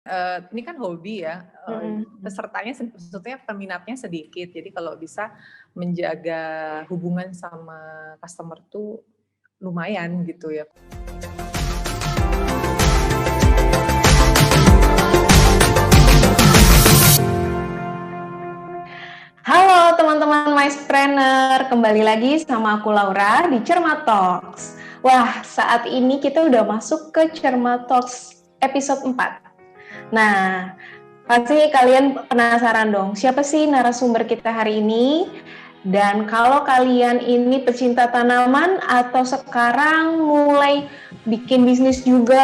Ini kan hobi ya, pesertanya maksudnya peminatnya sedikit. Jadi kalau bisa menjaga hubungan sama customer tuh lumayan gitu ya. Halo teman-teman Maespreneur, kembali lagi sama aku Laura di Cermat Talks. Wah, saat ini kita udah masuk ke Cermat Talks episode 4. Nah, pasti kalian penasaran dong, siapa sih narasumber kita hari ini? Dan kalau kalian ini pecinta tanaman atau sekarang mulai bikin bisnis juga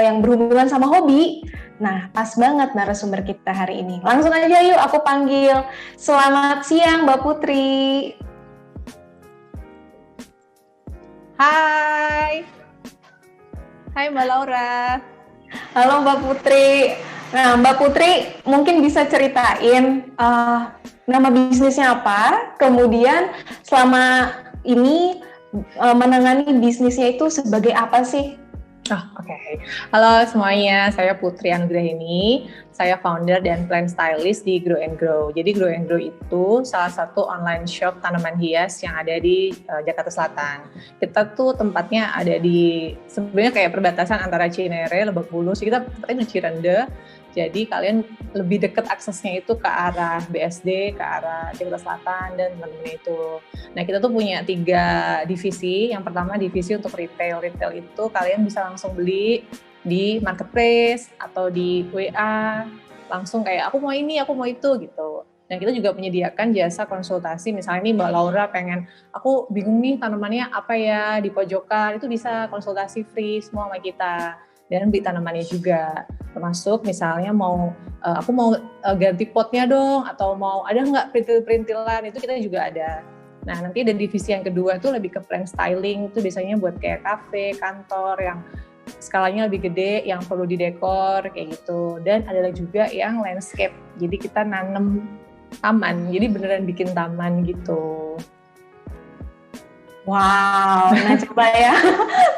yang berhubungan sama hobi, nah pas banget narasumber kita hari ini. Langsung aja yuk aku panggil. Selamat siang Mbak Putri. Hai Mbak Laura. Halo Mbak Putri. Nah Mbak Putri mungkin bisa ceritain nama bisnisnya apa, kemudian selama ini menangani bisnisnya itu sebagai apa sih? Oke. Halo semuanya, saya Putri Anggrahini. Saya founder dan plant stylist di Grow and Grow. Jadi Grow and Grow itu salah satu online shop tanaman hias yang ada di Jakarta Selatan. Kita tuh tempatnya ada di sebenarnya kayak perbatasan antara Cinere, Lebak Bulus. Kita tempatnya di Cirende. Jadi kalian lebih dekat aksesnya itu ke arah BSD, ke arah Jakarta Selatan dan teman-teman itu. Nah kita tuh punya 3 divisi. Yang pertama divisi untuk retail. Retail itu kalian bisa langsung beli di marketplace atau di WA. Langsung kayak aku mau ini, aku mau itu gitu. Dan kita juga menyediakan jasa konsultasi. Misalnya nih Mbak Laura pengen, aku bingung nih tanamannya apa ya di pojokan. Itu bisa konsultasi free semua sama kita. Dan beli tanamannya juga, termasuk misalnya aku mau ganti potnya dong, atau mau ada nggak perintil-perintilan, itu kita juga ada. Nah nanti ada divisi yang kedua tuh lebih ke plant styling, itu biasanya buat kayak kafe, kantor yang skalanya lebih gede, yang perlu didekor kayak gitu. Dan ada juga yang landscape, jadi kita nanam taman, jadi beneran bikin taman gitu. Wow, nah coba ya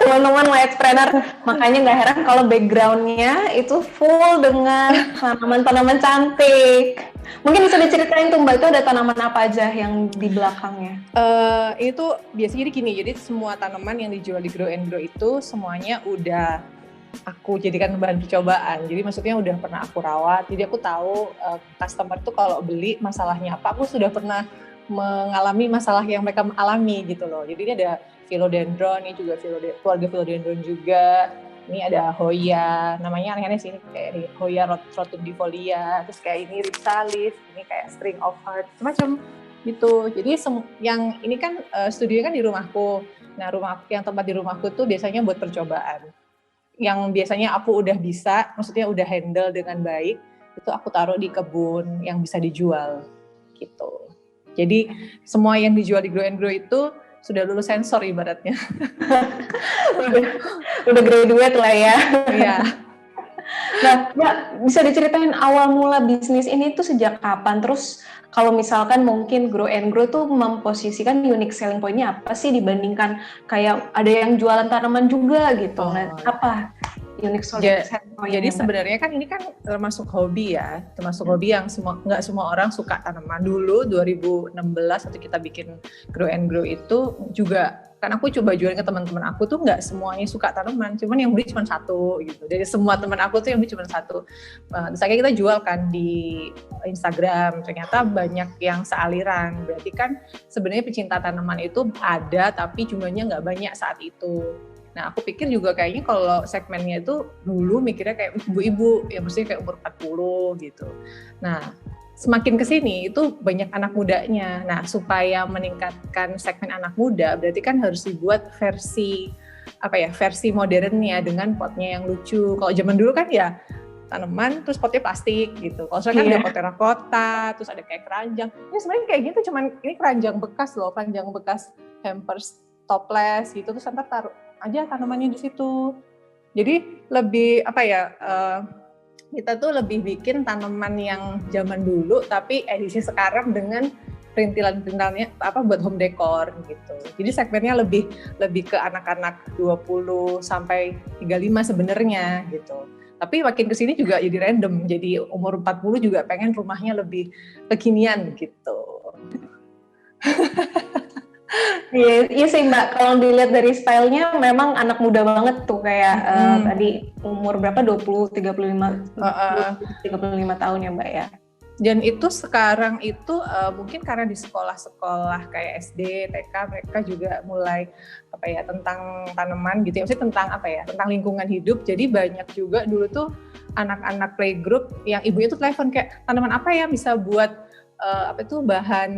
teman-teman Maespreneur, makanya nggak heran kalau background-nya itu full dengan tanaman-tanaman cantik. Mungkin bisa diceritain tuh Mbak, itu ada tanaman apa aja yang di belakangnya? Itu biasanya jadi gini, jadi semua tanaman yang dijual di Grow and Grow itu semuanya udah aku jadikan bahan percobaan. Jadi maksudnya udah pernah aku rawat, jadi aku tahu customer tuh kalau beli masalahnya apa, aku sudah pernah mengalami masalah yang mereka alami gitu loh. Jadi ini ada philodendron, ini juga keluarga philodendron juga. Ini ada Hoya, namanya aneh-aneh sih, kayak Hoya rotundifolia, terus kayak ini Ripsalis, ini kayak string of heart, semacam gitu. Jadi yang ini kan studionya kan di rumahku. Nah yang tempat di rumahku tuh biasanya buat percobaan. Yang biasanya aku udah bisa, maksudnya udah handle dengan baik, itu aku taruh di kebun yang bisa dijual gitu. Jadi semua yang dijual di Grow and Grow itu sudah lulus sensor ibaratnya. udah graduate lah ya. Iya. Nah, Mbak, bisa diceritain awal mula bisnis ini tuh sejak kapan? Terus kalau misalkan mungkin Grow and Grow tuh memposisikan unique selling point-nya apa sih dibandingkan kayak ada yang jualan tanaman juga gitu. Nah, apa unique selling point-nya? Jadi sebenarnya kan ini kan termasuk hobi ya, hobi yang nggak semua orang suka tanaman. Dulu 2016 waktu kita bikin Grow and Grow itu juga kan aku coba jualin ke teman-teman aku tuh nggak semuanya suka tanaman, cuman yang beli cuma 1 gitu. Dari semua teman aku tuh yang beli cuma 1. Terus akhirnya kita jual kan di Instagram, ternyata banyak yang sealiran. Berarti kan sebenarnya pecinta tanaman itu ada, tapi jumlahnya nggak banyak saat itu. Nah aku pikir juga kayaknya kalau segmennya itu dulu mikirnya kayak ibu-ibu, ya maksudnya kayak umur 40 gitu. Nah semakin kesini itu banyak anak mudanya. Nah supaya meningkatkan segmen anak muda berarti kan harus dibuat versi modernnya dengan potnya yang lucu. Kalau zaman dulu kan ya tanaman terus potnya plastik gitu. Kalau sekarang kan ada pot terakota, terus ada kayak keranjang. Ini sebenarnya kayak gitu, cuman ini keranjang bekas loh, keranjang bekas hampers toples gitu, terus ntar taruh aja tanamannya di situ. Jadi lebih kita tuh lebih bikin tanaman yang zaman dulu tapi edisi sekarang dengan perintilan-perintilannya buat home decor gitu. Jadi segmennya lebih ke anak-anak 20 sampai 35 sebenarnya gitu. Tapi makin kesini juga jadi random, jadi umur 40 juga pengen rumahnya lebih kekinian gitu. Iya sih Mbak, kalau dilihat dari stylenya memang anak muda banget tuh kayak tadi umur berapa 35 tahun ya Mbak ya. Dan itu sekarang itu mungkin karena di sekolah-sekolah kayak SD, TK mereka juga mulai tentang tanaman gitu ya, maksudnya tentang tentang lingkungan hidup. Jadi banyak juga dulu tuh anak-anak playgroup yang ibunya tuh telepon kayak tanaman apa ya bisa buat bahan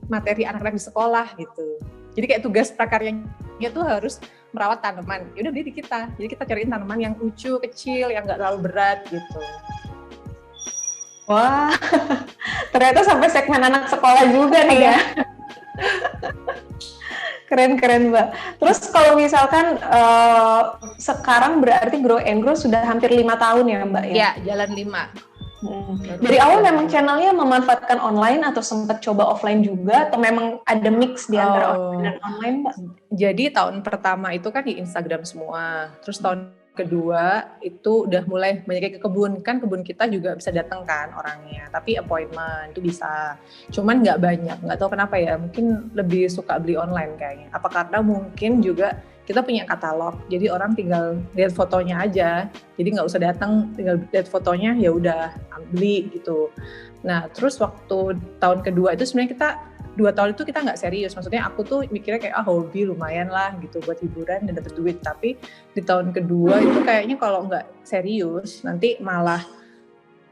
materi anak-anak di sekolah gitu. Jadi kayak tugas prakaryanya tuh harus merawat tanaman. Ya udah beli di kita. Jadi kita cariin tanaman yang lucu, kecil, yang nggak terlalu berat gitu. Wah, ternyata sampai segmen anak sekolah juga nih ya. Keren Mbak. Terus kalau misalkan sekarang berarti Grow and Grow sudah hampir 5 tahun ya Mbak ya? Ya, jalan 5. Dari awal memang channelnya memanfaatkan online atau sempat coba offline juga atau memang ada mix di antara offline dan online Mbak? Jadi tahun pertama itu kan di Instagram semua, terus tahun kedua itu udah mulai banyak ke kebun, kan kebun kita juga bisa datang kan orangnya, tapi appointment itu bisa, cuman nggak banyak, nggak tahu kenapa ya, mungkin lebih suka beli online kayaknya, apa karena mungkin juga kita punya katalog, jadi orang tinggal lihat fotonya aja, jadi nggak usah datang, tinggal lihat fotonya ya udah beli gitu. Nah terus waktu tahun kedua itu sebenarnya kita 2 tahun itu kita nggak serius, maksudnya aku tuh mikirnya kayak hobi lumayan lah gitu buat hiburan dan dapet duit, tapi di tahun kedua itu kayaknya kalau nggak serius nanti malah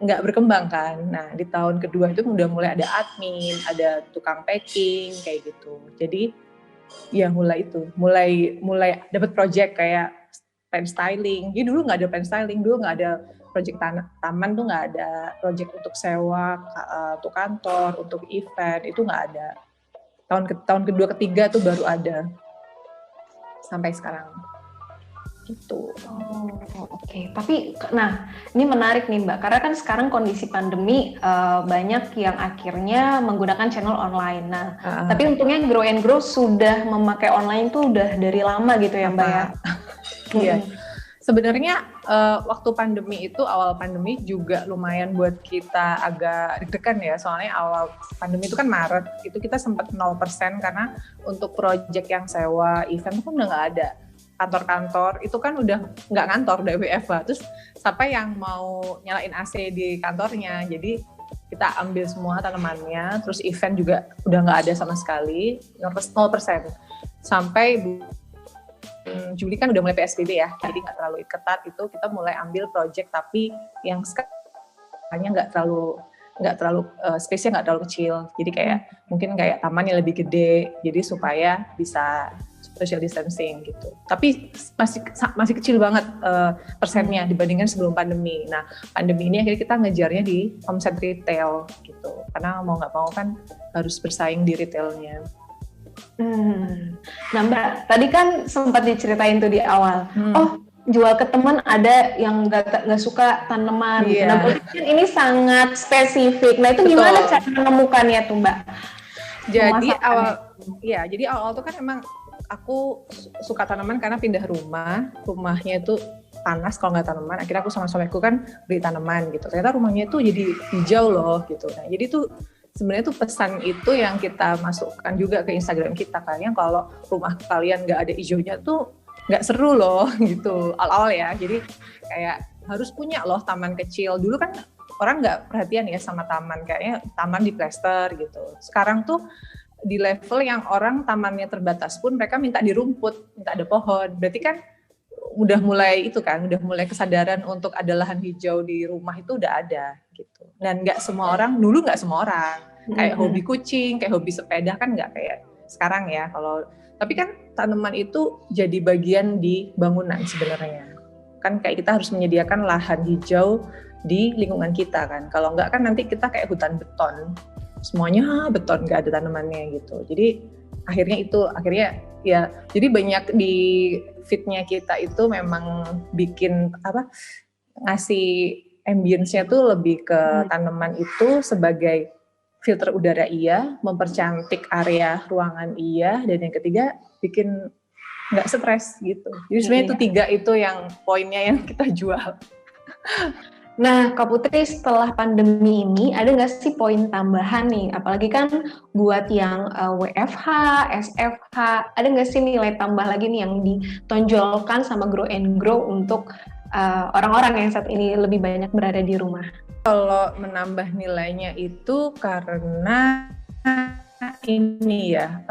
nggak berkembang kan. Nah di tahun kedua itu udah mulai ada admin, ada tukang packing kayak gitu, jadi ya mulai dapat project kayak pen styling. Jadi dulu nggak ada pen styling, dulu nggak ada project taman tuh nggak ada, project untuk sewa, untuk kantor, untuk event itu nggak ada. Tahun kedua ketiga tuh baru ada sampai sekarang. Gitu. Oke. Tapi, nah ini menarik nih Mbak, karena kan sekarang kondisi pandemi banyak yang akhirnya menggunakan channel online. Nah, tapi untungnya Grow and Grow sudah memakai online tuh udah dari lama gitu ya Mbak ya. Iya. Sebenarnya waktu pandemi itu, awal pandemi juga lumayan buat kita agak deg-degan ya, soalnya awal pandemi itu kan Maret, itu kita sempat 0% karena untuk project yang sewa event kan udah nggak ada. Kantor-kantor itu kan udah nggak ngantor, udah WFH, terus siapa yang mau nyalain AC di kantornya, jadi kita ambil semua tanamannya, terus event juga udah nggak ada sama sekali, 0%. Sampai Juli kan udah mulai PSBB ya, jadi nggak terlalu ketat, itu kita mulai ambil project tapi yang sekarang nggak terlalu space-nya nggak terlalu kecil, jadi kayak mungkin kayak taman yang lebih gede, jadi supaya bisa social distancing gitu. Tapi masih kecil banget persennya dibandingkan sebelum pandemi. Nah pandemi ini akhirnya kita ngejarnya di omset retail gitu, karena mau nggak mau kan harus bersaing di retailnya. Nah Mbak, tadi kan sempat diceritain tuh di awal, jual ke teman ada yang nggak suka tanaman. Yeah. Nah mungkin ini sangat spesifik. Nah itu gimana cara menemukannya tuh Mbak? Jadi awal tuh kan emang aku suka tanaman karena pindah rumahnya itu panas kalau nggak tanaman. Akhirnya aku sama suamiku kan beli tanaman gitu. Ternyata rumahnya itu jadi hijau loh gitu. Nah jadi tuh sebenarnya tuh pesan itu yang kita masukkan juga ke Instagram kita, kalian kalau rumah kalian nggak ada hijaunya tuh nggak seru loh gitu awal-awal ya. Jadi kayak harus punya loh taman kecil. Dulu kan orang nggak perhatian ya sama taman, kayaknya taman di plester gitu. Sekarang tuh di level yang orang tamannya terbatas pun mereka minta di rumput, minta ada pohon. Berarti kan udah mulai kesadaran untuk ada lahan hijau di rumah itu udah ada gitu. Dan nggak semua orang, dulu nggak semua orang kayak hobi kucing, kayak hobi sepeda kan nggak kayak sekarang ya. Tapi kan tanaman itu jadi bagian di bangunan sebenarnya. Kan kayak kita harus menyediakan lahan hijau di lingkungan kita kan. Kalau nggak kan nanti kita kayak hutan beton, semuanya beton, nggak ada tanamannya gitu. Jadi akhirnya ya, jadi banyak di feed-nya kita itu memang bikin ngasih ambience-nya tuh lebih ke tanaman itu sebagai filter udara iya, mempercantik area ruangan iya, dan yang ketiga bikin nggak stres gitu. Jadi sebenarnya itu 3 itu yang poinnya yang kita jual. Nah, Kak Putri, setelah pandemi ini ada nggak sih poin tambahan nih? Apalagi kan buat yang WFH, SFH, ada nggak sih nilai tambah lagi nih yang ditonjolkan sama Grow and Grow untuk orang-orang yang saat ini lebih banyak berada di rumah? Kalau menambah nilainya itu karena ini ya,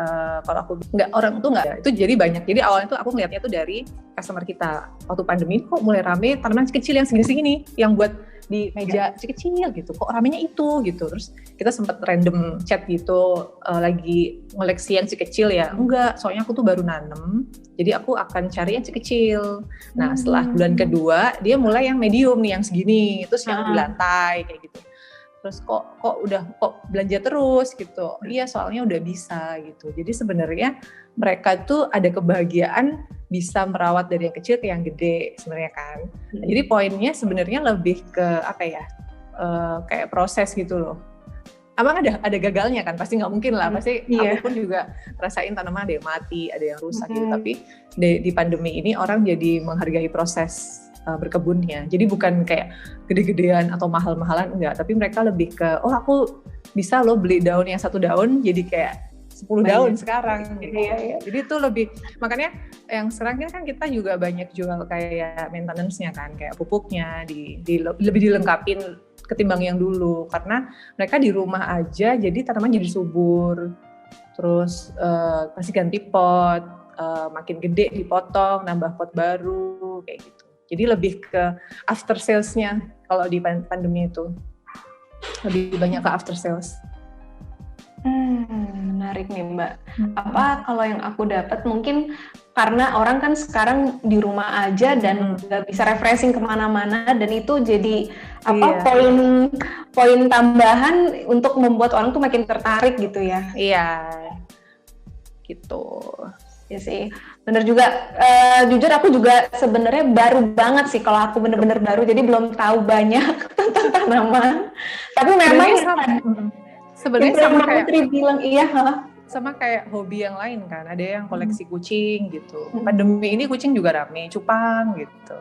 kalau aku nggak, orang tuh nggak, itu jadi banyak. Jadi awalnya tuh aku ngeliatnya tuh dari customer kita. Waktu pandemi kok mulai rame tanaman kecil yang segini-segini, yang buat di meja kecil gitu, kok ramenya itu gitu. Terus kita sempat random chat gitu, lagi ngoleksi yang kecil ya. Enggak, soalnya aku tuh baru nanem, jadi aku akan cari yang kecil. Nah setelah bulan kedua, dia mulai yang medium nih, yang segini, terus yang di lantai kayak gitu. Terus kok belanja terus gitu. Iya, soalnya udah bisa gitu. Jadi sebenarnya mereka tuh ada kebahagiaan bisa merawat dari yang kecil ke yang gede sebenarnya kan. Nah, jadi poinnya sebenarnya lebih ke apa ya? Kayak proses gitu loh. Abang ada gagalnya kan, pasti nggak mungkin lah, pasti aku pun juga rasain tanaman ada yang mati, ada yang rusak gitu. Tapi di pandemi ini orang jadi menghargai proses berkebunnya. Jadi bukan kayak gede-gedean atau mahal-mahalan, enggak. Tapi mereka lebih ke, oh aku bisa loh beli daun yang 1 daun jadi kayak 10 daun sekarang. Gitu. Jadi itu lebih, makanya yang sekarang kan kita juga banyak jual kayak maintenance-nya kan, kayak pupuknya lebih dilengkapin ketimbang yang dulu. Karena mereka di rumah aja, jadi tanaman jadi subur. Terus pasti ganti pot, makin gede dipotong, nambah pot baru, kayak gitu. Jadi lebih ke after sales-nya kalau di pandemi itu. Lebih banyak ke after sales. Menarik nih Mbak. Apa kalau yang aku dapat mungkin karena orang kan sekarang di rumah aja dan nggak bisa refreshing kemana-mana, dan itu jadi poin tambahan untuk membuat orang tuh makin tertarik gitu ya. Iya, gitu. Ya sih, bener juga. Jujur aku juga sebenarnya baru banget sih, kalau aku bener-bener baru, jadi belum tahu banyak tentang tanaman. Tapi memang sebenarnya sama kayak Putri bilang sama kayak hobi yang lain kan. Ada yang koleksi kucing gitu. Pandemi ini kucing juga rame, cupang gitu.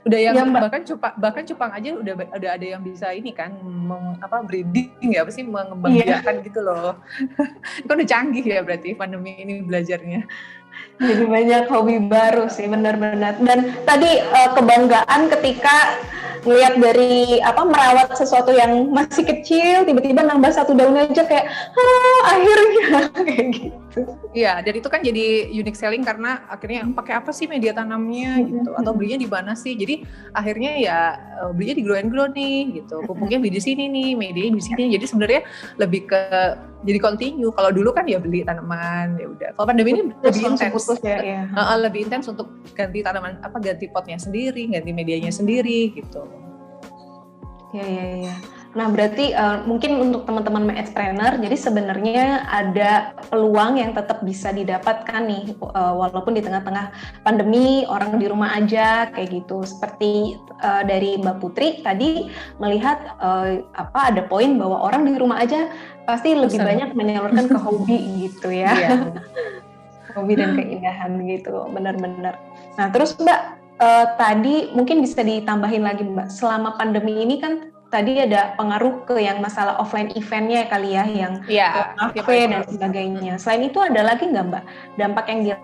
Udah yang bahkan cupang aja udah ada yang bisa ini kan breeding ya, apa sih, mengembangbiakan gitu loh. Itu udah canggih ya berarti pandemi ini belajarnya. Jadi banyak hobi baru sih, benar-benar. Dan tadi kebanggaan ketika ngelihat dari merawat sesuatu yang masih kecil, tiba-tiba nambah 1 daun aja kayak akhirnya kayak gitu. Iya, dan itu kan jadi unique selling karena akhirnya pakai apa sih media tanamnya gitu, atau belinya di mana sih? Jadi akhirnya ya belinya di Grow and Grow nih gitu, pupuknya beli di sini nih, medianya di sini. Jadi sebenarnya lebih ke jadi continue. Kalau dulu kan ya beli tanaman ya udah. Kalau pandemi ini lebih intens, lebih intens untuk ganti tanaman, ganti potnya sendiri, ganti medianya sendiri gitu. Iya. Nah, berarti mungkin untuk teman-teman MyEdgePreneur, jadi sebenarnya ada peluang yang tetap bisa didapatkan nih, walaupun di tengah-tengah pandemi, orang di rumah aja, kayak gitu. Seperti dari Mbak Putri tadi melihat ada poin bahwa orang di rumah aja pasti lebih banyak menyalurkan ke hobi gitu ya. Hobi dan keindahan gitu, benar-benar. Nah, terus Mbak, tadi mungkin bisa ditambahin lagi Mbak, selama pandemi ini kan tadi ada pengaruh ke yang masalah offline eventnya kali ya, yang kafe dan sebagainya. Selain itu ada lagi nggak Mbak dampak yang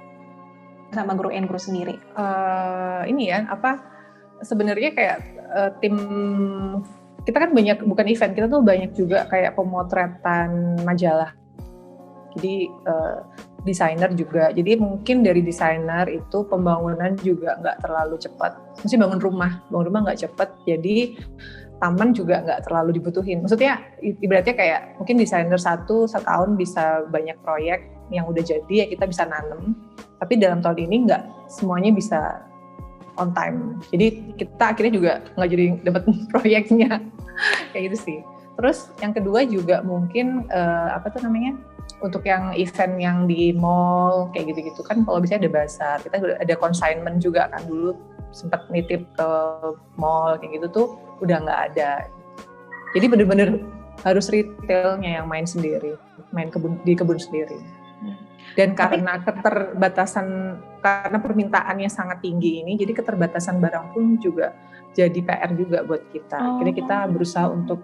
sama Grow and Grow sendiri? Ini ya, sebenarnya kayak tim kita kan banyak, bukan event, kita tuh banyak juga kayak pemotretan majalah. Jadi desainer juga. Jadi mungkin dari desainer itu pembangunan juga nggak terlalu cepat. Mesti bangun rumah nggak cepat. Jadi taman juga nggak terlalu dibutuhin. Maksudnya ibaratnya kayak mungkin desainer setahun bisa banyak proyek yang udah jadi ya kita bisa nanam. Tapi dalam tahun ini nggak semuanya bisa on time. Jadi kita akhirnya juga nggak jadi dapat proyeknya kayak gitu sih. Terus yang kedua juga mungkin untuk yang event yang di mall kayak gitu-gitu kan, kalau biasanya ada bazar, kita ada consignment juga kan, dulu sempat nitip ke mall kayak gitu tuh udah nggak ada. Jadi bener-bener harus retailnya yang main sendiri, di kebun sendiri. Dan karena karena permintaannya sangat tinggi ini, jadi keterbatasan barang pun juga jadi PR juga buat kita. Akhirnya kita berusaha untuk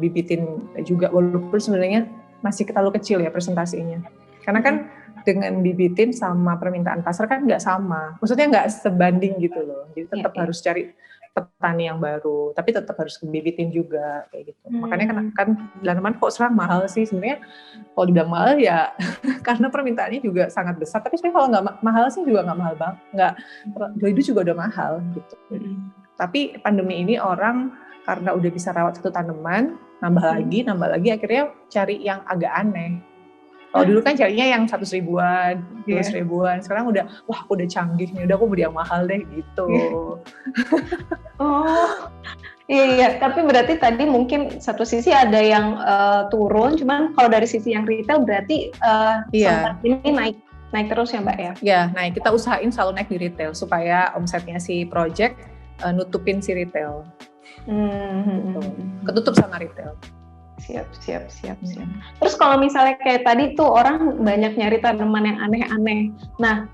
bibitin juga, walaupun sebenarnya masih terlalu kecil ya presentasinya. Karena kan dengan bibitin sama permintaan pasar kan nggak sama, maksudnya nggak sebanding gitu loh. Jadi tetap harus cari petani yang baru, tapi tetap harus bibitin juga kayak gitu. Makanya kan tanaman kok serang mahal sih sebenarnya. Kalau dibilang mahal ya karena permintaannya juga sangat besar. Tapi sebenarnya kalau nggak mahal sih juga nggak mahal banget. Nggak, itu juga udah mahal gitu. Tapi pandemi ini orang karena udah bisa rawat satu tanaman, nambah lagi, akhirnya cari yang agak aneh. Kalau dulu kan carinya yang 100 ribuan, 200 ribuan, sekarang udah, wah aku udah canggih nih, udah aku beli yang mahal deh gitu. Iya, tapi berarti tadi mungkin satu sisi ada yang turun, cuman kalau dari sisi yang retail berarti sempat ini naik terus ya Mbak ya? Iya, naik. Kita usahain selalu naik di retail supaya omsetnya si project nutupin si retail. Gitu. Ketutup sama retail. Siap. Terus kalau misalnya kayak tadi tuh orang banyak nyari tanaman yang aneh-aneh. Nah,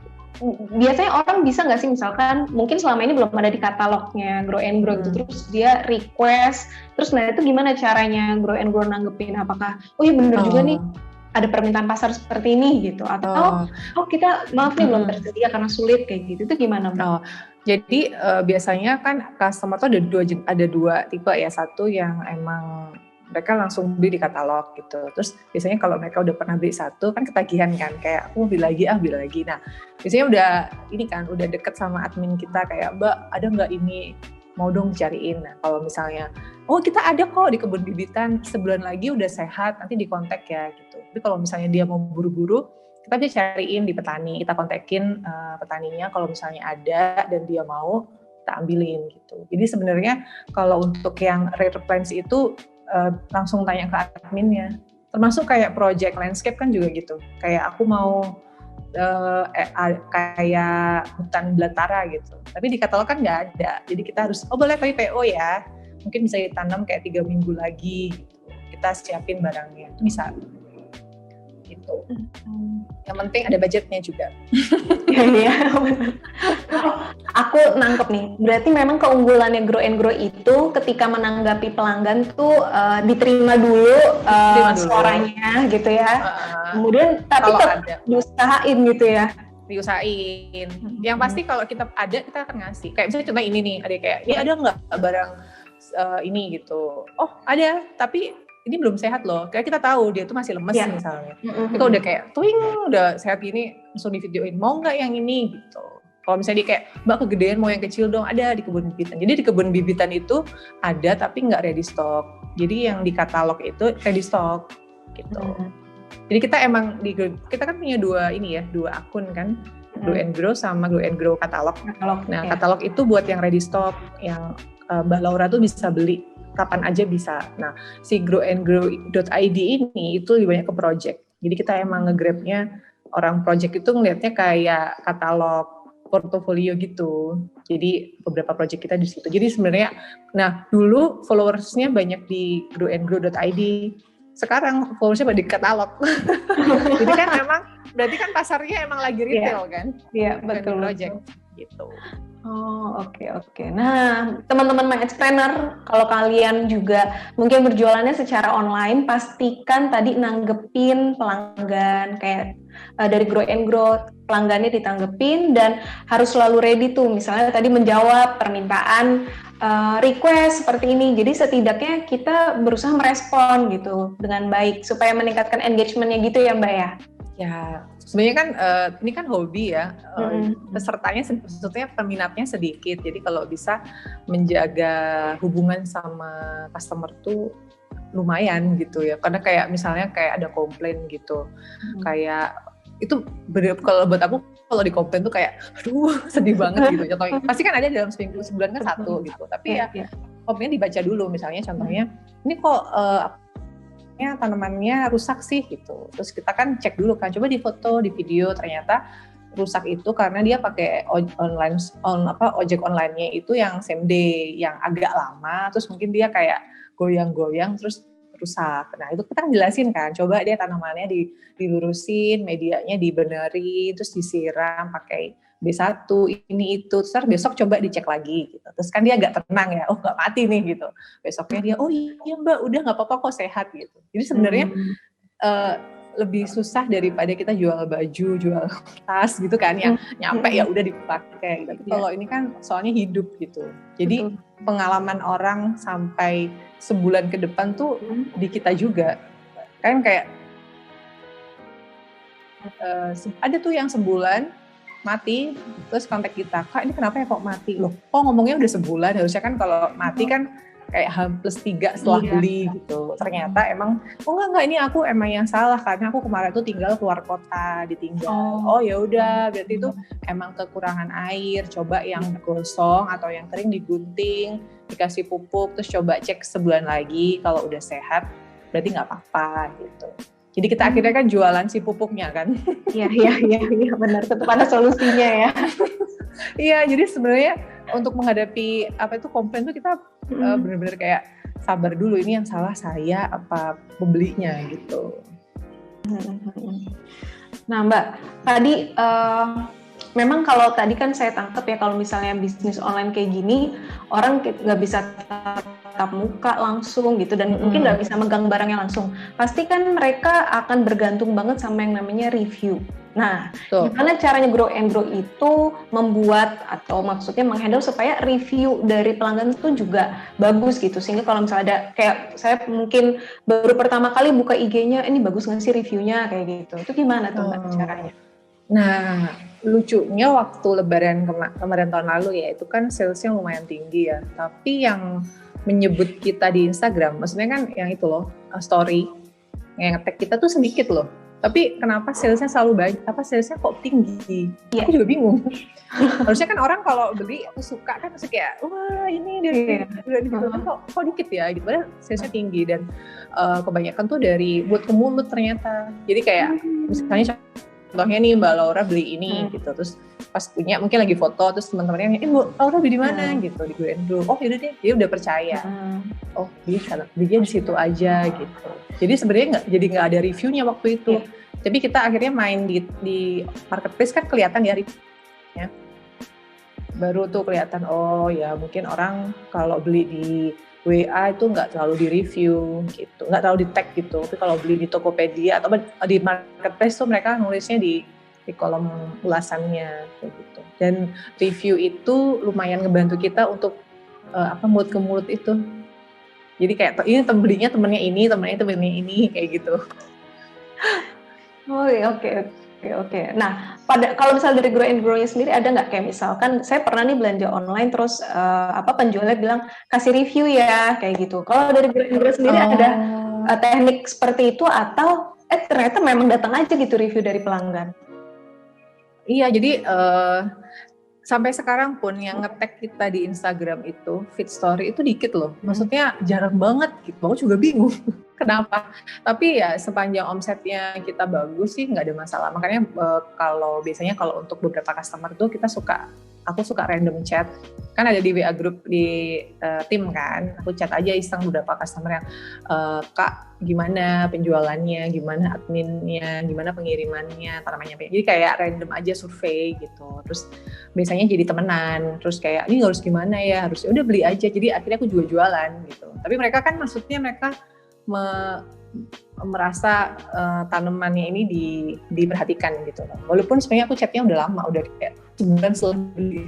biasanya orang bisa nggak sih misalkan mungkin selama ini belum ada di katalognya Grow and Grow gitu, terus dia request, terus nah itu gimana caranya Grow and Grow nanggepin? Apakah iya bener juga nih ada permintaan pasar seperti ini gitu, atau kita maaf nih belum tersedia karena sulit kayak gitu, itu gimana Mbak? Jadi biasanya kan customer tuh ada dua tipe ya, satu yang emang mereka langsung beli di katalog gitu. Terus biasanya kalau mereka udah pernah beli satu kan ketagihan kan, kayak aku mau beli lagi. Nah biasanya udah deket sama admin kita kayak, Mbak ada nggak ini, mau dong cariin. Nah kalau misalnya, kita ada kok di kebun bibitan, sebulan lagi udah sehat, nanti dikontak ya gitu. Tapi kalau misalnya dia mau buru-buru, kita bisa cariin di petani, kita kontakin petaninya kalau misalnya ada dan dia mau, kita ambilin gitu. Jadi sebenarnya kalau untuk yang rare plants itu langsung tanya ke adminnya. Termasuk kayak project landscape kan juga gitu. Kayak aku mau kayak hutan belantara gitu. Tapi di katalog kan nggak ada. Jadi kita harus, boleh pakai PO ya. Mungkin bisa ditanam kayak 3 minggu lagi gitu. Kita siapin barangnya. Itu bisa. Gitu. Yang penting ada budgetnya juga. Iya. Aku nangkep nih. Berarti memang keunggulannya Grow and Grow itu ketika menanggapi pelanggan tuh diterima dulu suaranya gitu ya. Kemudian tapi tetap diusahain gitu ya. Diusahain. Yang pasti kalau kita ada, kita akan ngasih. Kayak misalnya contoh ini nih, ada kayak, ada nggak barang ini gitu. Oh ada, tapi ini belum sehat loh. Kayak kita tahu dia tuh masih lemes misalnya. Tapi kalau udah kayak udah sehat gini, langsung di videoin, mau nggak yang ini gitu. Kalau misalnya dia kayak, Mbak kegedean mau yang kecil dong, ada di kebun bibitan. Jadi di kebun bibitan itu ada tapi nggak ready stock. Jadi yang di katalog itu ready stock gitu. Jadi kita kita kan punya dua akun kan, Grow and Grow sama Grow and Grow katalog. Nah katalog itu buat yang ready stock, yang Mbak Laura tuh bisa beli kapan aja bisa. Nah, si growandgrow.id ini itu lebih banyak ke project. Jadi kita emang nge-grabnya orang project itu ngelihatnya kayak katalog portofolio gitu. Jadi beberapa project kita di situ. Jadi sebenarnya, dulu followersnya banyak di growandgrow.id. Sekarang followersnya banyak di katalog. Jadi kan memang, berarti kan pasarnya emang lagi retail kan? Iya, betul. Project gitu. Oke. Nah, teman-teman MyEdgePreneur, kalau kalian juga mungkin berjualannya secara online, pastikan tadi nanggepin pelanggan kayak dari Grow and Grow, pelanggannya ditanggepin dan harus selalu ready tuh. Misalnya tadi menjawab permintaan request seperti ini. Jadi setidaknya kita berusaha merespon gitu dengan baik supaya meningkatkan engagement-nya gitu ya Mbak ya. Ya, sebenarnya kan ini kan hobi ya, pesertanya sebetulnya peminatnya sedikit, jadi kalau bisa menjaga hubungan sama customer tuh lumayan gitu ya, karena kayak misalnya kayak ada komplain gitu, kayak itu kalau buat aku kalau di komplain tuh kayak aduh sedih banget gitu, contohnya pasti kan ada dalam seminggu sebulan kan satu gitu, tapi komplainnya dibaca dulu, misalnya contohnya ini kok tanamannya rusak sih gitu. Terus kita kan cek dulu kan, coba di foto, di video, ternyata rusak itu karena dia pakai ojek online-nya itu yang same day, yang agak lama, terus mungkin dia kayak goyang-goyang terus rusak. Nah itu kita jelasin kan, coba dia tanamannya dilurusin, medianya dibenerin, terus disiram pakai B1, ini itu, terus besok coba dicek lagi gitu. Terus kan dia agak tenang ya, oh nggak mati nih gitu. Besoknya dia, oh iya Mbak, udah nggak apa-apa kok, sehat gitu. Jadi sebenarnya lebih susah daripada kita jual baju, jual tas gitu kan, yang nyampe ya udah dipakai. Tapi kalau ini kan soalnya hidup gitu. Jadi pengalaman orang sampai sebulan ke depan tuh di kita juga. Kan kayak ada tuh yang sebulan mati, terus kontak kita, Kak ini kenapa ya kok mati? Loh, kok ngomongnya udah sebulan, harusnya kan kalau mati kan kayak H+3 setelah beli gitu. Ternyata emang, oh enggak ini aku emang yang salah, karena aku kemarin tuh tinggal keluar kota, ditinggal. Oh ya udah, berarti itu emang kekurangan air, coba yang gosong atau yang kering digunting, dikasih pupuk, terus coba cek sebulan lagi, kalau udah sehat, berarti nggak apa-apa gitu. Jadi kita akhirnya kan jualan si pupuknya kan. Iya benar, tetap ada solusinya ya. Iya, jadi sebenarnya untuk menghadapi apa itu komplain tuh kita benar-benar kayak sabar dulu, ini yang salah saya apa pembelinya gitu. Nah Mbak, tadi memang kalau tadi kan saya tangkap ya, kalau misalnya bisnis online kayak gini, orang nggak bisa tatap muka langsung gitu, dan mungkin nggak bisa megang barangnya langsung. Pasti kan mereka akan bergantung banget sama yang namanya review. Nah, gimana caranya Grow and Grow itu membuat atau maksudnya menghandle supaya review dari pelanggan itu juga bagus gitu, sehingga kalau misalnya ada kayak saya mungkin baru pertama kali buka IG-nya, ini bagus nggak sih reviewnya kayak gitu, itu gimana tuh Mbak caranya? Nah, lucunya waktu lebaran kemarin tahun lalu ya, itu kan salesnya lumayan tinggi ya, tapi yang menyebut kita di Instagram, maksudnya kan yang itu loh, story, yang nge-tag kita tuh sedikit loh. Tapi kenapa salesnya selalu banyak, salesnya kok tinggi? Aku juga bingung. Harusnya kan orang kalau beli, aku suka kan, masih kayak, wah ini dari kok dikit ya, gitu. Padahal salesnya tinggi, dan kebanyakan tuh dari mulut ke mulut ternyata. Jadi kayak, misalnya contohnya nih Mbak Laura beli ini gitu, terus pas punya mungkin lagi foto, terus teman-temannya Mbak Laura beli di mana gitu, di Grow and Grow. Oh yaudah deh, dia udah percaya. Oh dia di situ aja gitu. Jadi sebenarnya nggak ada reviewnya waktu itu. Tapi kita akhirnya main di marketplace kan kelihatan ya reviewnya. Baru tuh kelihatan, oh ya mungkin orang kalau beli di WA itu nggak terlalu di review gitu, nggak terlalu di tag gitu. Tapi kalau beli di Tokopedia atau di marketplace tuh mereka nulisnya di kolom ulasannya kayak gitu. Dan review itu lumayan ngebantu kita untuk mulut ke mulut itu. Jadi kayak ini belinya temennya ini kayak gitu. Oh iya, oke. Nah, kalau misalnya dari Grow and Grow-nya sendiri ada nggak kayak misalkan saya pernah nih belanja online terus penjualnya bilang kasih review ya kayak gitu. Kalau dari Grow and Grow sendiri ada teknik seperti itu atau ternyata memang datang aja gitu review dari pelanggan? Iya, jadi sampai sekarang pun yang nge-tag kita di Instagram itu feed story itu dikit loh. Maksudnya jarang banget gitu. Aku juga bingung kenapa. Tapi ya sepanjang omsetnya kita bagus sih nggak ada masalah. Makanya biasanya kalau untuk beberapa customer tuh aku suka random chat. Kan ada di WA group di tim kan. Aku chat aja iseng beberapa customer yang Kak gimana penjualannya, gimana adminnya, gimana pengirimannya, tanamannya. Jadi kayak random aja survei gitu. Terus biasanya jadi temenan, terus kayak ini harus gimana ya, harus udah beli aja. Jadi akhirnya aku juga jualan gitu. Tapi mereka kan maksudnya mereka merasa tanamannya ini diperhatikan gitu loh. Walaupun sebenarnya aku chatnya udah lama, udah kayak sebulan setelah beli.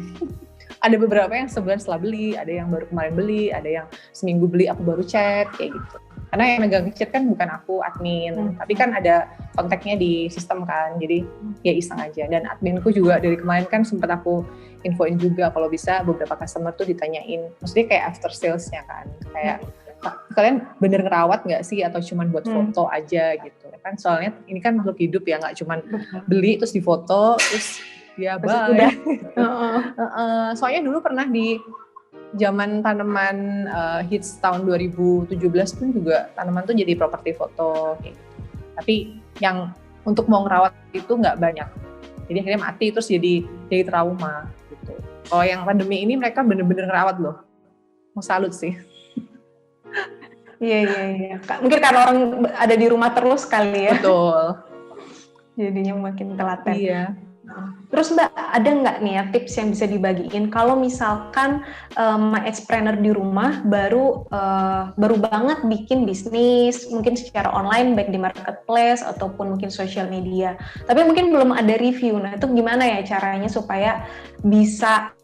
Ada beberapa yang sebulan setelah beli, ada yang baru kemarin beli, ada yang seminggu beli aku baru chat kayak gitu. Karena yang megang chat kan bukan aku admin, tapi kan ada kontaknya di sistem kan, jadi ya iseng aja. Dan adminku juga dari kemarin kan sempat aku infoin juga kalau bisa beberapa customer tuh ditanyain, maksudnya kayak after sales-nya kan, kayak kalian bener ngerawat nggak sih atau cuman buat foto aja gitu kan, soalnya ini kan makhluk hidup ya, nggak cuman beli terus difoto terus ya bye. Soalnya dulu pernah di zaman tanaman hits tahun 2017 pun juga tanaman tuh jadi properti foto gitu. Tapi yang untuk mau ngerawat itu nggak banyak, jadi akhirnya mati terus jadi trauma gitu. Kalau yang pandemi ini mereka bener-bener ngerawat loh, mau salut sih. Iya, iya, iya. Mungkin karena orang ada di rumah terus kali ya. Betul. Jadinya makin telaten. Iya. Terus Mbak, ada nggak nih ya tips yang bisa dibagiin kalau misalkan my expreneur di rumah baru banget bikin bisnis, mungkin secara online baik di marketplace ataupun mungkin social media, tapi mungkin belum ada review. Nah itu gimana ya caranya supaya bisa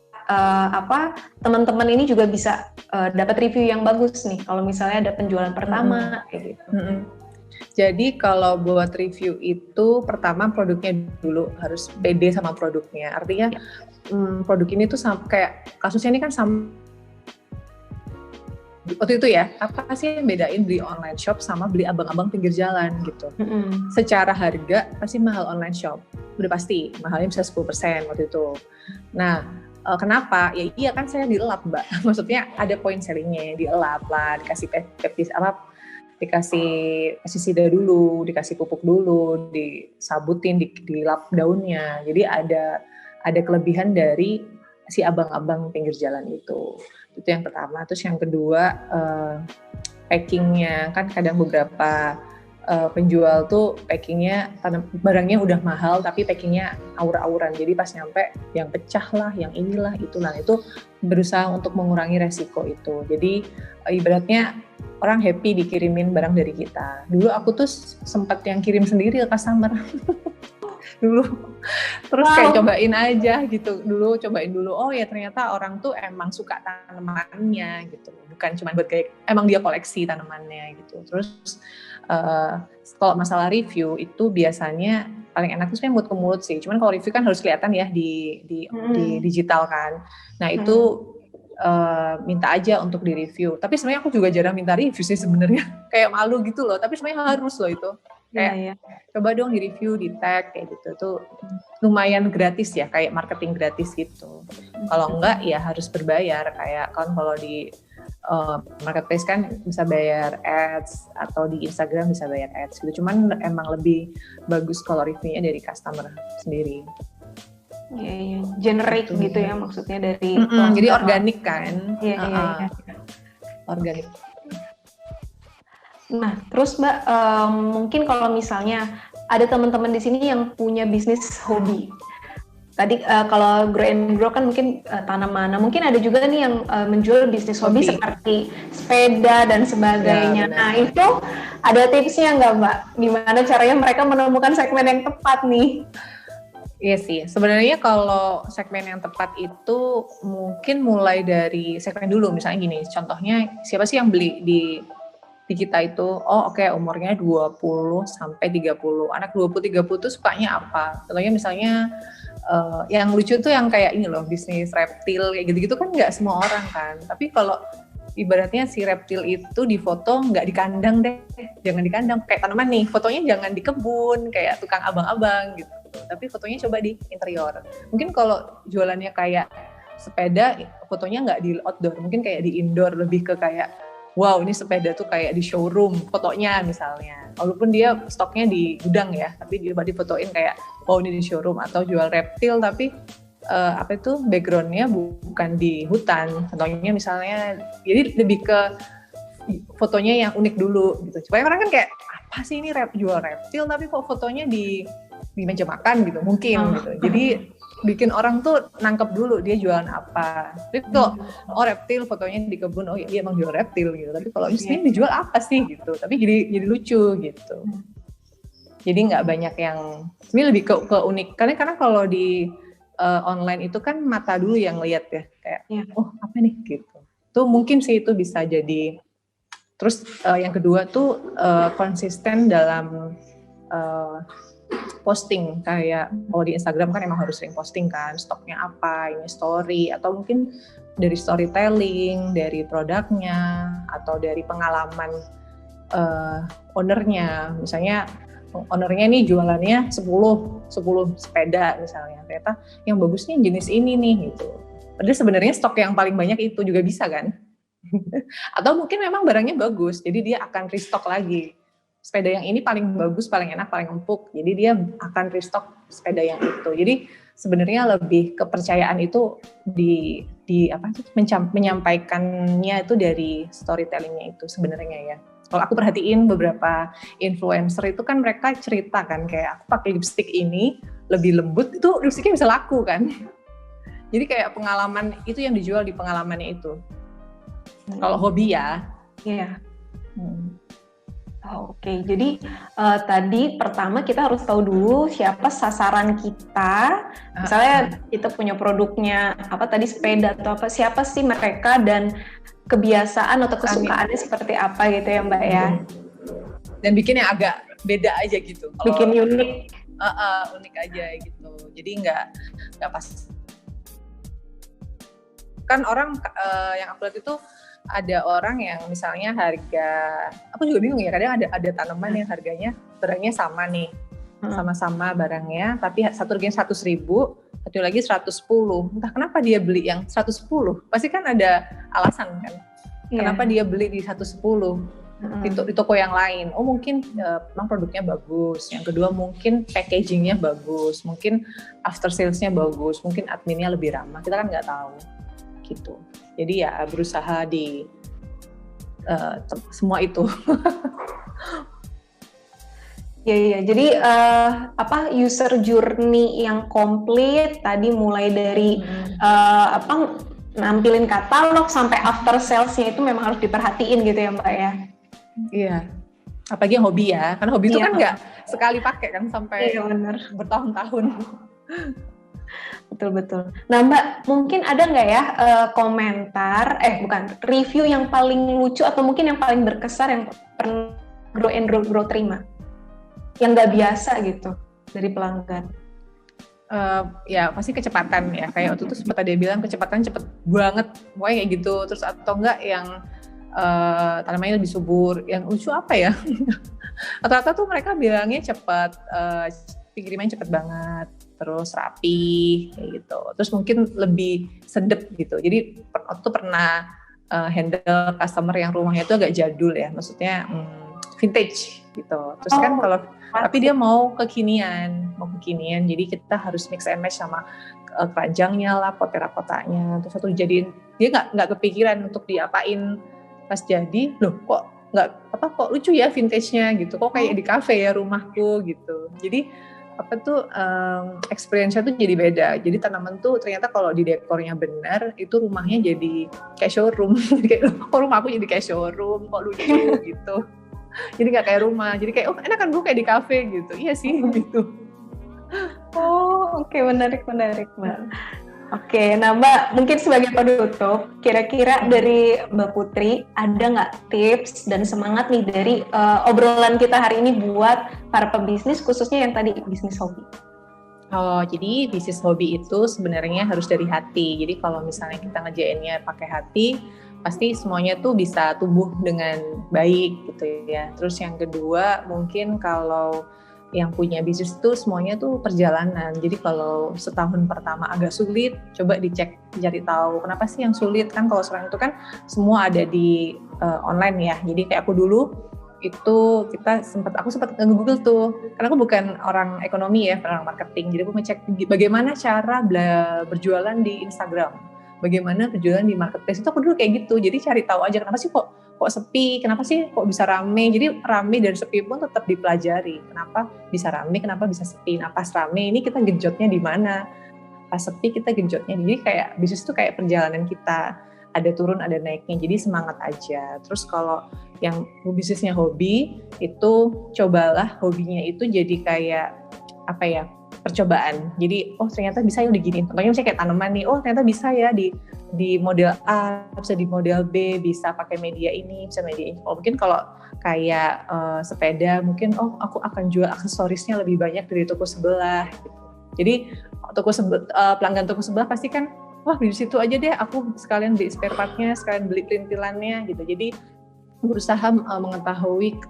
teman-teman ini juga bisa dapat review yang bagus nih kalau misalnya ada penjualan pertama kayak gitu. Jadi kalau buat review itu pertama produknya dulu harus pede sama produknya. Artinya produk ini tuh kayak kasusnya ini kan sama waktu itu ya, apa sih yang bedain beli online shop sama beli abang-abang pinggir jalan gitu. Secara harga pasti mahal online shop. Udah pasti, mahalnya bisa 10% waktu itu. Nah, kenapa? Ya iya kan saya dielap, Mbak. Maksudnya ada point sellingnya, dielap lah, dikasih dikasih pestisida dulu, dikasih pupuk dulu, disabutin, dilap daunnya. Jadi ada kelebihan dari si abang-abang pinggir jalan itu. Itu yang pertama. Terus yang kedua, packingnya. Kan kadang beberapa penjual tuh packingnya, barangnya udah mahal tapi packingnya aur-auran. Jadi pas nyampe yang pecah lah, yang inilah, itulah. Itu berusaha untuk mengurangi resiko itu. Jadi ibaratnya orang happy dikirimin barang dari kita. Dulu aku tuh sempat yang kirim sendiri ke customer. Dulu. Terus kayak cobain aja gitu. Cobain dulu. Oh ya ternyata orang tuh emang suka tanamannya gitu. Bukan cuma buat kayak emang dia koleksi tanamannya gitu. Terus kalau masalah review itu biasanya paling enak tuh buat ke mulut sih. Cuman kalau review kan harus kelihatan ya di digital kan. Nah itu minta aja untuk di review. Tapi sebenarnya aku juga jarang minta review sih sebenarnya. Kayak malu gitu loh. Tapi sebenarnya harus loh itu. Kayak coba dong di review, di tag kayak gitu. Tuh lumayan gratis ya, kayak marketing gratis gitu. Kalau enggak ya harus berbayar. Kayak kan kalau di marketplace kan bisa bayar ads atau di Instagram bisa bayar ads gitu. Cuman emang lebih bagus kalau reviewnya dari customer sendiri. Iya, generik gitu ya maksudnya dari jadi organik kan. Iya. Organik. Nah, terus Mbak, mungkin kalau misalnya ada teman-teman di sini yang punya bisnis hobi. Tadi kalau Grow and Grow kan mungkin tanaman. Nah, mungkin ada juga nih yang menjual bisnis hobi seperti sepeda dan sebagainya. Ya, nah, itu ada tipsnya nggak Mbak? Gimana caranya mereka menemukan segmen yang tepat nih? Iya sih, sebenarnya kalau segmen yang tepat itu mungkin mulai dari segmen dulu, misalnya gini, contohnya siapa sih yang beli di kita itu, umurnya 20 sampai 30, anak 20-30 tuh sukanya apa? Contohnya misalnya yang lucu tuh yang kayak ini loh, bisnis reptil, kayak gitu-gitu kan nggak semua orang kan, tapi kalau ibaratnya si reptil itu difoto nggak di kandang deh, jangan di kandang, kayak tanaman nih, fotonya jangan di kebun, kayak tukang abang-abang gitu. Tapi fotonya coba di interior. Mungkin kalau jualannya kayak sepeda, fotonya nggak di outdoor, mungkin kayak di indoor, lebih ke kayak, wow ini sepeda tuh kayak di showroom, fotonya misalnya. Walaupun dia stoknya di gudang ya, tapi dia difotoin kayak, wow ini di showroom. Atau jual reptil, tapi backgroundnya bukan di hutan. Contohnya misalnya, jadi lebih ke fotonya yang unik dulu gitu. Supaya orang kan kayak, apa sih ini jual reptil, tapi kok fotonya di meja makan gitu, mungkin gitu. Jadi bikin orang tuh nangkep dulu dia jualan apa. Tapi kalau reptil fotonya di kebun, oh iya dia emang jual reptil gitu. Tapi kalau ini dijual apa sih gitu. Tapi jadi lucu gitu. Jadi nggak banyak yang, ini lebih ke unik. Karena kalau di online itu kan mata dulu yang lihat ya, kayak oh apa nih gitu. Tuh mungkin sih itu bisa jadi. Terus yang kedua tuh konsisten dalam posting, kayak kalau di Instagram kan emang harus sering posting kan, stoknya apa, ini story, atau mungkin dari storytelling, dari produknya, atau dari pengalaman ownernya. Misalnya ownernya nih jualannya 10 sepeda misalnya, ternyata yang bagusnya jenis ini nih gitu. Padahal sebenarnya stok yang paling banyak itu juga bisa kan. Atau mungkin memang barangnya bagus, jadi dia akan restock lagi. Sepeda yang ini paling bagus, paling enak, paling empuk. Jadi dia akan restock sepeda yang itu. Jadi sebenarnya lebih kepercayaan itu di menyampaikannya itu dari storytellingnya itu sebenarnya ya. Kalau aku perhatiin beberapa influencer itu kan mereka cerita kan kayak aku pakai lipstick ini lebih lembut, itu lipsticknya bisa laku kan. Jadi kayak pengalaman itu yang dijual di pengalamannya itu. Kalau hobi ya. Iya. Oke, jadi tadi pertama kita harus tahu dulu siapa sasaran kita. Misalnya kita punya produknya apa tadi sepeda atau apa, siapa sih mereka dan kebiasaan atau kesukaannya seperti apa gitu ya Mbak ya. Dan bikin yang agak beda aja gitu. Bikin unik. Unik aja gitu. Jadi nggak pas. Kan orang yang aku lihat itu ada orang yang misalnya harga, aku juga bingung ya, kadang ada tanaman yang barangnya sama nih, sama-sama barangnya, tapi satu harganya 100.000, satu lagi 110. Entah kenapa dia beli yang 110, pasti kan ada alasan kan, kenapa dia beli di 110 di toko yang lain. Oh mungkin memang produknya bagus, yang kedua mungkin packagingnya bagus, mungkin after salesnya bagus, mungkin adminnya lebih ramah, kita kan nggak tahu gitu. Jadi ya berusaha di semua itu. Iya. Jadi user journey yang komplit tadi mulai dari nampilin katalog sampai after salesnya itu memang harus diperhatiin gitu ya Mbak ya. Iya. Apalagi yang hobi ya, karena hobi itu kan nggak sekali pakai kan sampai bertahun-tahun. Betul. Nah Mbak, mungkin ada nggak ya review yang paling lucu atau mungkin yang paling berkesan yang pernah Grow terima? Yang nggak biasa gitu dari pelanggan? Ya pasti kecepatan ya, kayak waktu itu sempat ada bilang kecepatan cepet banget, pokoknya kayak gitu. Terus atau enggak yang tanamannya lebih subur, yang lucu apa ya? Rata-rata tuh mereka bilangnya cepat, pengirimannya cepet banget, terus rapi kayak gitu, terus mungkin lebih sedep gitu. Jadi waktu pernah handle customer yang rumahnya itu agak jadul ya, maksudnya vintage gitu. Terus kan kalau tapi dia mau kekinian, jadi kita harus mix and match sama keranjangnya lah, potera-potanya. Terus satu jadiin, dia nggak kepikiran untuk diapain pas jadi, loh kok lucu ya vintage-nya gitu, kok kayak di cafe ya rumahku gitu. Jadi experience-nya tuh jadi beda. Jadi tanaman tuh ternyata kalau di dekornya benar, itu rumahnya jadi kayak showroom. Jadi kayak, kok rumah aku jadi kayak showroom, kok lucu gitu. Jadi nggak kayak rumah, jadi kayak enak kan gue kayak di cafe gitu. Iya sih gitu. Oke, menarik Mbak. Oke, nah Mbak, mungkin sebagai penutup, kira-kira dari Mbak Putri, ada nggak tips dan semangat nih dari obrolan kita hari ini buat para pebisnis, khususnya yang tadi bisnis hobi? Jadi bisnis hobi itu sebenarnya harus dari hati. Jadi kalau misalnya kita ngerjainnya pakai hati, pasti semuanya tuh bisa tumbuh dengan baik gitu ya. Terus yang kedua, mungkin kalau yang punya bisnis itu semuanya tuh perjalanan. Jadi kalau setahun pertama agak sulit, coba dicek, cari tahu kenapa sih yang sulit. Kan kalau sekarang itu kan semua ada di online ya. Jadi kayak aku dulu itu aku sempat nge-google tuh, karena aku bukan orang ekonomi ya, orang marketing. Jadi aku ngecek bagaimana cara berjualan di Instagram, bagaimana berjualan di marketplace. Itu aku dulu kayak gitu. Jadi cari tahu aja kenapa sih kok sepi, kenapa sih kok bisa rame. Jadi rame dan sepi pun tetap dipelajari. Kenapa bisa rame, kenapa bisa sepi. Nah pas rame ini kita genjotnya di mana, pas sepi kita genjotnya. Jadi kayak bisnis itu kayak perjalanan kita, ada turun ada naiknya. Jadi semangat aja. Terus kalau yang bisnisnya hobi, itu cobalah hobinya itu jadi kayak percobaan. Jadi ternyata bisa ya diginiin. Contohnya misalnya kayak tanaman nih, ternyata bisa ya di model A, bisa di model B, bisa pakai media ini, bisa media ini. Mungkin kalau kayak sepeda, mungkin aku akan jual aksesorisnya lebih banyak dari toko sebelah. Gitu. Jadi pelanggan toko sebelah pasti kan, di situ aja deh, aku sekalian beli spare partnya, sekalian beli perintilannya gitu. Jadi berusaha mengetahui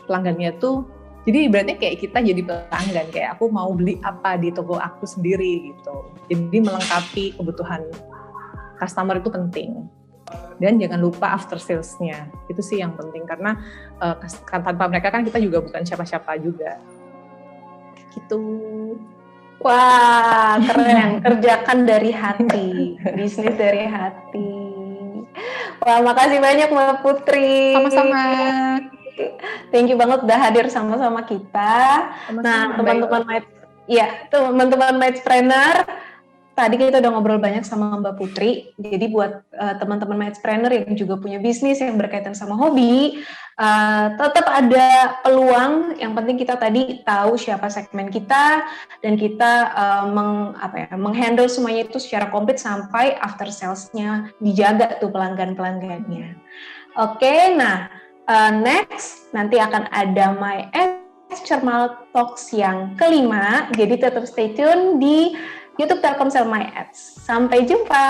pelanggannya tuh. Jadi berarti kayak kita jadi pelanggan, kayak aku mau beli apa di toko aku sendiri gitu. Jadi melengkapi kebutuhan customer itu penting. Dan jangan lupa after sales-nya, itu sih yang penting. Karena tanpa mereka kan kita juga bukan siapa-siapa juga. Gitu. Wah, keren. Kerjakan dari hati, bisnis dari hati. Wah, makasih banyak Mbak Putri. Sama-sama. Thank you banget udah hadir sama-sama kita. Sama-sama, Nah, teman-teman Matchpreneur, tadi kita udah ngobrol banyak sama Mbak Putri. Jadi buat teman-teman Matchpreneur yang juga punya bisnis yang berkaitan sama hobi, tetap ada peluang. Yang penting kita tadi tahu siapa segmen kita dan kita menghandle semuanya itu secara komplit sampai after sales-nya dijaga tuh pelanggan-pelanggannya. Oke, nah next nanti akan ada My Cermat Talks yang kelima. Jadi tetap stay tune di YouTube Telkomsel My Ads. Sampai jumpa.